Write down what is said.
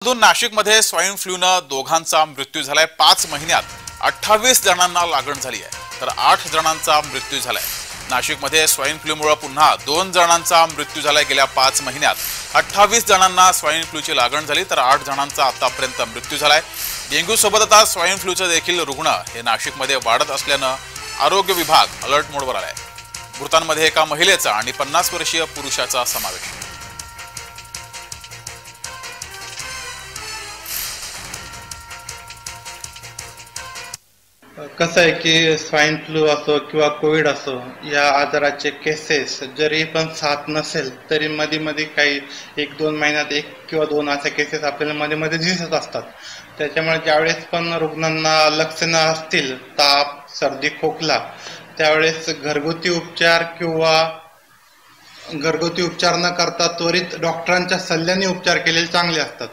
नाशिकमध्ये स्वाईन फ्लूनं दोघांचा मृत्यू झालाय। 5 महिन्यात 28 जणांना लागण झाली आहे, तर 8 जणांचा मृत्यू झालाय। नाशिकमध्ये स्वाईन फ्लूमुळे पुन्हा 2 जणांचा मृत्यू झालाय। गेल्या 5 महिन्यात 28 जणांना स्वाईन फ्लूची लागण झाली, तर 8 जणांचा आतापर्यंत मृत्यू झालाय। डेंग्यू सोबत आता स्वाईन फ्लूचे देखील रुग्ण हे नाशिकमध्ये वाढत असल्यानं आरोग्य विभाग अलर्ट मोडवर आलाय। मृतांमध्ये एका महिलेचा आणि 50 वर्षीय पुरुषाचा समावेश आहे। कसं आहे की स्वाईन फ्लू असो किंवा कोविड असो, या आजाराचे केसेस जरी पण साथ नसेल तरी मध्ये मध्ये काही 1-2 महिन्यात 1 किंवा 2 अशा केसेस आपल्याला मध्ये मध्ये दिसत असतात। त्याच्यामुळे ज्यावेळेस पण रुग्णांना लक्षणं असतील, ताप, सर्दी, खोकला, त्यावेळेस घरगुती उपचार न करता त्वरित डॉक्टरांच्या सल्ल्याने उपचार केलेले चांगले असतात।